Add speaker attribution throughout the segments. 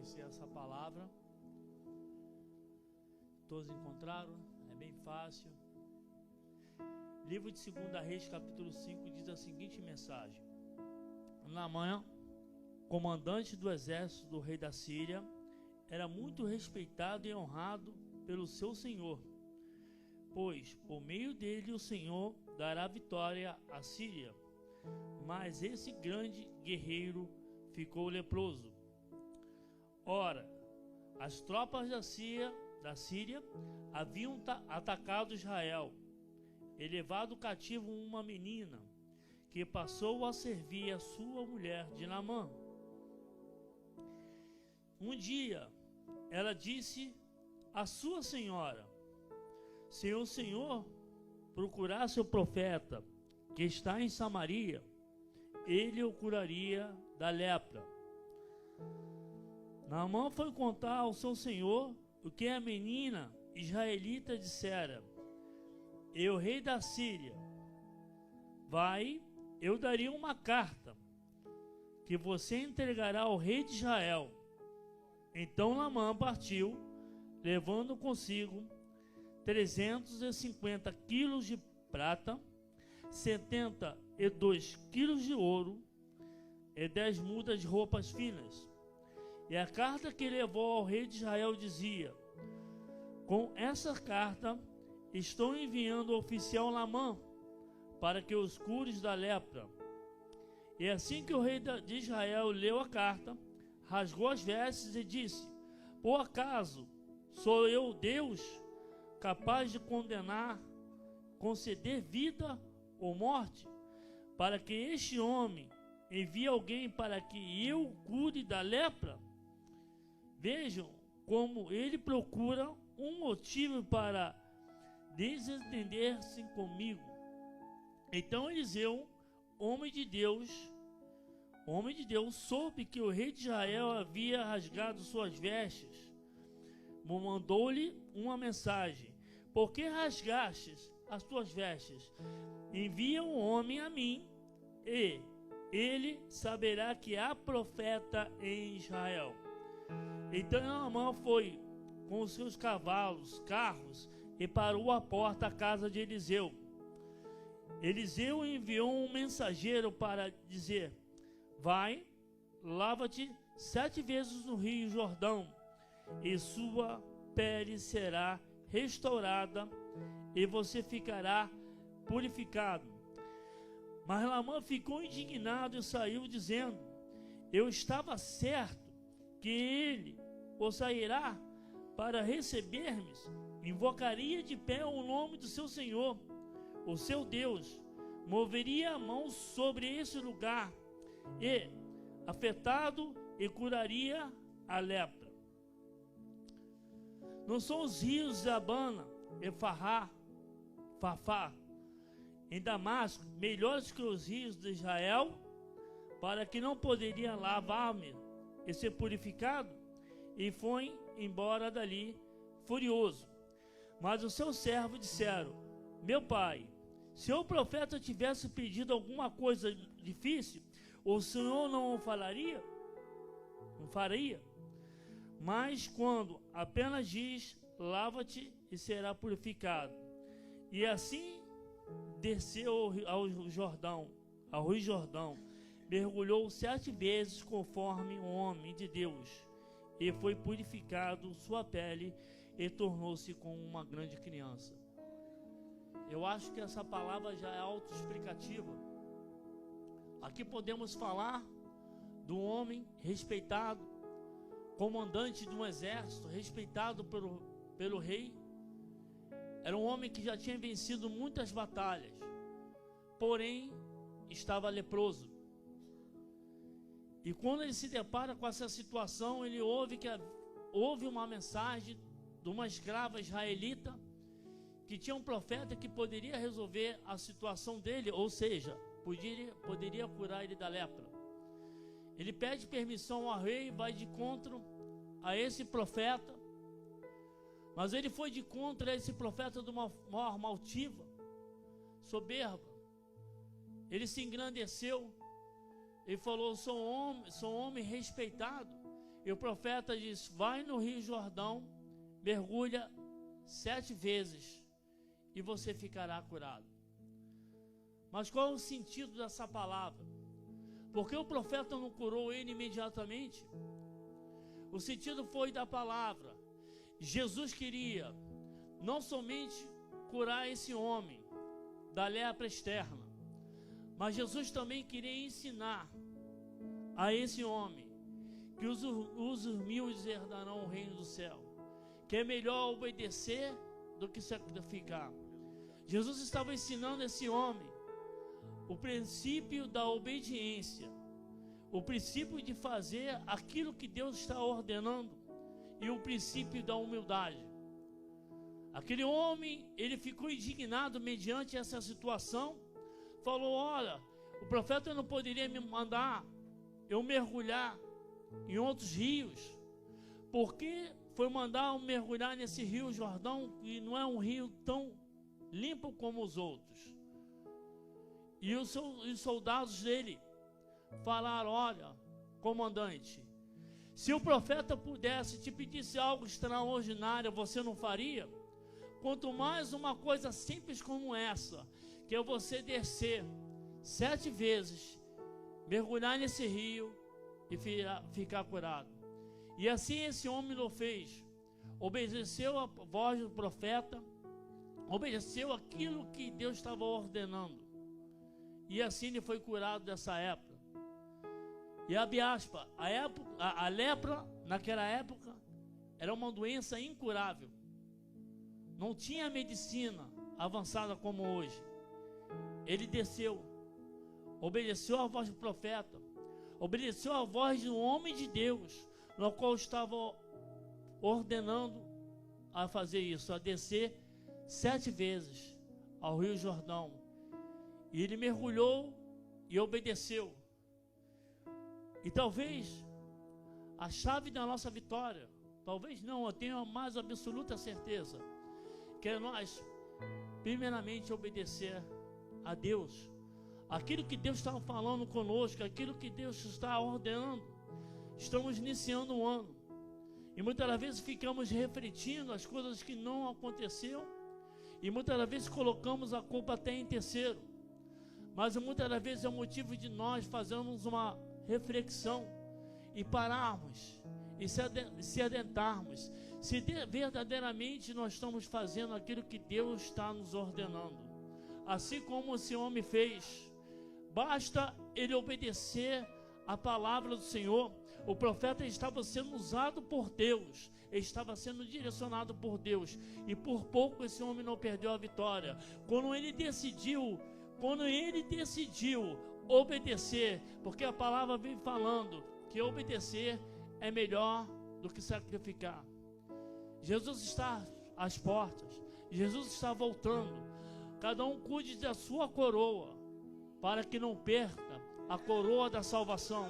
Speaker 1: conhecer essa palavra. Todos encontraram? É bem fácil. Livro de 2 Reis, capítulo 5, diz a seguinte mensagem: Naamã, comandante do exército do rei da Síria, era muito respeitado e honrado pelo seu senhor, pois por meio dele o Senhor dará vitória à Síria. Mas esse grande guerreiro ficou leproso. Ora, as tropas da Síria haviam atacado Israel e levado cativo uma menina que passou a servir a sua mulher de Naamã. Um dia ela disse à sua senhora: se o Senhor procurasse o profeta que está em Samaria, ele o curaria da lepra. Naamã foi contar ao seu senhor o que a menina israelita dissera: eu, rei da Síria, vai, eu daria uma carta que você entregará ao rei de Israel. Então Naamã partiu, levando consigo 350 quilos de prata, 72 quilos de ouro e 10 mudas de roupas finas. E a carta que levou ao rei de Israel dizia: com essa carta estou enviando o oficial Naamã para que os cures da lepra. E assim que o rei de Israel leu a carta, rasgou as vestes e disse: por acaso sou eu Deus capaz de conceder vida ou morte, para que este homem envie alguém para que eu o cure da lepra? Vejam como ele procura um motivo para desentender-se comigo. Então Eliseu, homem de Deus, soube que o rei de Israel havia rasgado suas vestes. Mandou-lhe uma mensagem: por que rasgastes as tuas vestes? Envia um homem a mim, e ele saberá que há profeta em Israel. Então Naamã foi com os seus cavalos, carros, e parou à porta da casa de Eliseu. Eliseu enviou um mensageiro para dizer: vai, lava-te 7 vezes no rio Jordão, e sua pele será restaurada, e você ficará purificado. Mas Naamã ficou indignado e saiu dizendo: eu estava certo que ele o sairá para receber-me, invocaria de pé o nome do seu Senhor, o seu Deus, moveria a mão sobre esse lugar e, afetado, e curaria a lepra. Não são os rios de Abana e Fafá em Damasco melhores que os rios de Israel, para que não poderia lavar-me e ser purificado? E foi embora dali furioso. Mas os seus servos disseram: meu pai, se o profeta tivesse pedido alguma coisa difícil, o Senhor não o faria? Mas quando apenas diz: lava-te e será purificado. E assim desceu ao rio Jordão, mergulhou 7 vezes conforme um homem de Deus, e foi purificado sua pele, e tornou-se como uma grande criança. Eu acho que essa palavra já é autoexplicativa. Aqui podemos falar do homem respeitado, comandante de um exército, respeitado pelo rei. Era um homem que já tinha vencido muitas batalhas, porém estava leproso. E quando ele se depara com essa situação, ele ouve uma mensagem de uma escrava israelita, que tinha um profeta que poderia resolver a situação dele, ou seja, poderia curar ele da lepra. Ele pede permissão ao rei, vai de encontro a esse profeta, mas ele foi de encontro a esse profeta de uma forma altiva, soberba. Ele se engrandeceu. Ele falou: sou um homem respeitado, E o profeta diz: vai no Rio Jordão, mergulha 7 vezes e você ficará curado. Mas qual é o sentido dessa palavra? Porque o profeta não curou ele imediatamente? O sentido foi da palavra. Jesus queria não somente curar esse homem da lepra externa, mas Jesus também queria ensinar a esse homem que os humildes herdarão o reino do céu, que é melhor obedecer do que sacrificar. Jesus estava ensinando esse homem o princípio da obediência, o princípio de fazer aquilo que Deus está ordenando e o princípio da humildade. Aquele homem, ele ficou indignado mediante essa situação, falou: olha, o profeta não poderia me mandar eu mergulhar em outros rios, porque foi mandar eu mergulhar nesse rio Jordão, que não é um rio tão limpo como os outros. E os soldados dele falaram: olha, comandante, se o profeta pudesse te pedisse algo extraordinário, você não faria? Quanto mais uma coisa simples como essa, que é você descer 7 vezes, mergulhar nesse rio e ficar curado. E assim esse homem o fez. Obedeceu a voz do profeta, obedeceu aquilo que Deus estava ordenando. E assim ele foi curado dessa época. E abre aspas, a lepra naquela época era uma doença incurável. Não tinha medicina avançada como hoje. Ele desceu, obedeceu a voz do profeta, obedeceu a voz de um homem de Deus, no qual estava ordenando a fazer isso, a descer 7 vezes ao Rio Jordão. E ele mergulhou e obedeceu. E talvez a chave da nossa vitória, talvez não, eu tenho a mais absoluta certeza, que é nós, primeiramente, obedecer a Deus, aquilo que Deus está falando conosco, aquilo que Deus está ordenando. Estamos iniciando um ano, e muitas das vezes ficamos refletindo as coisas que não aconteceram, e muitas das vezes colocamos a culpa até em terceiro, mas muitas das vezes é o motivo de nós fazermos uma reflexão, e pararmos, e se adentrarmos, se verdadeiramente nós estamos fazendo aquilo que Deus está nos ordenando, assim como esse homem fez. Basta ele obedecer a palavra do Senhor. O profeta estava sendo usado por Deus, ele estava sendo direcionado por Deus, e por pouco esse homem não perdeu a vitória. Quando ele decidiu obedecer, porque a palavra vem falando que obedecer é melhor do que sacrificar. Jesus está às portas, Jesus está voltando. Cada um cuide da sua coroa, para que não perca a coroa da salvação.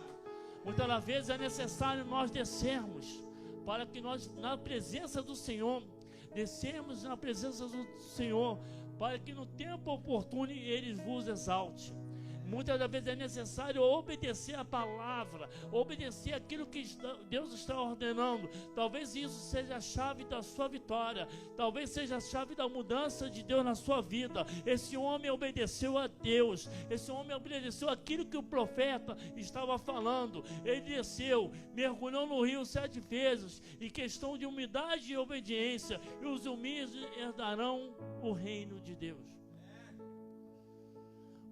Speaker 1: Muitas das vezes é necessário nós descermos, para que nós, na presença do Senhor, descemos na presença do Senhor, para que no tempo oportuno Ele vos exalte. Muitas das vezes é necessário obedecer a palavra, obedecer aquilo que Deus está ordenando. Talvez isso seja a chave da sua vitória, talvez seja a chave da mudança de Deus na sua vida. Esse homem obedeceu a Deus, esse homem obedeceu aquilo que o profeta estava falando. Ele desceu, mergulhou no rio 7 vezes, em questão de humildade e obediência, e os humildes herdarão o reino de Deus.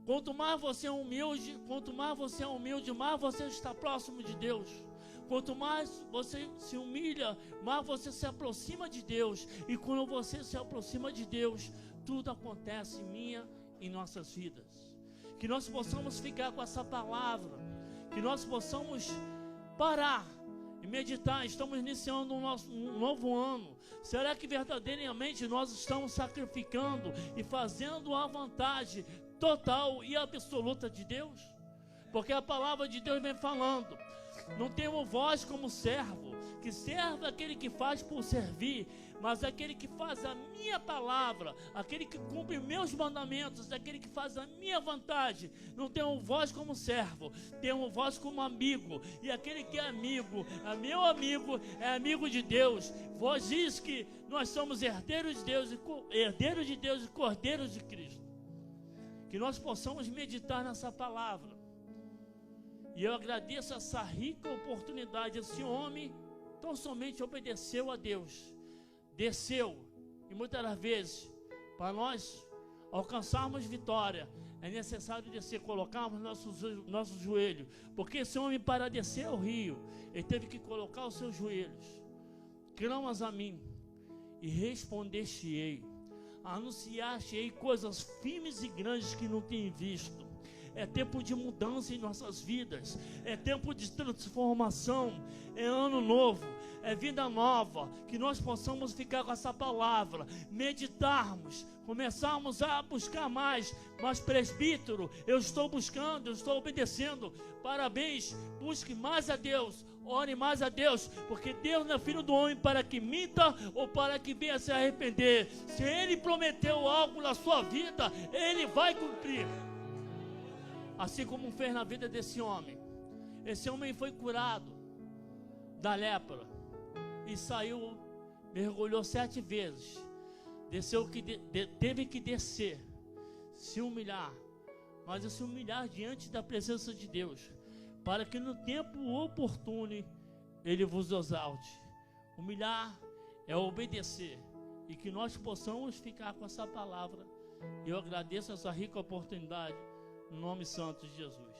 Speaker 1: Quanto mais você é humilde, mais você está próximo de Deus. Quanto mais você se humilha, mais você se aproxima de Deus. E quando você se aproxima de Deus, tudo acontece em nossas vidas. Que nós possamos ficar com essa palavra, que nós possamos parar e meditar. Estamos iniciando um novo ano. Será que verdadeiramente nós estamos sacrificando e fazendo a vontade total e absoluta de Deus? Porque a palavra de Deus vem falando: não temos vós como servo, que servo é aquele que faz por servir, mas aquele que faz a minha palavra, aquele que cumpre meus mandamentos, aquele que faz a minha vontade. Não tenho voz como servo, tenho voz como amigo. E aquele que é amigo, é meu amigo, é amigo de Deus. Vós diz que nós somos herdeiros de Deus e cordeiros de Cristo. Que nós possamos meditar nessa palavra. E eu agradeço essa rica oportunidade. Esse homem tão somente obedeceu a Deus, desceu. E muitas das vezes, para nós alcançarmos vitória, é necessário descer, colocarmos nossos joelhos. Porque esse homem, para descer ao rio, ele teve que colocar os seus joelhos. Clamas a mim e respondeste-ei, anunciaste-ei coisas firmes e grandes que não tem visto. É tempo de mudança em nossas vidas, é tempo de transformação, é ano novo, é vida nova. Que nós possamos ficar com essa palavra, meditarmos, começarmos a buscar mais. Mas presbítero, eu estou buscando, eu estou obedecendo. Parabéns, busque mais a Deus, ore mais a Deus, porque Deus não é filho do homem para que minta ou para que venha se arrepender. Se Ele prometeu algo na sua vida, Ele vai cumprir. Assim como fez na vida desse homem. Esse homem foi curado da lepra e saiu, mergulhou 7 vezes. Desceu teve que descer, se humilhar, mas se humilhar diante da presença de Deus, para que no tempo oportuno Ele vos exalte. Humilhar é obedecer, e que nós possamos ficar com essa palavra. Eu agradeço essa rica oportunidade, no nome santo de Jesus.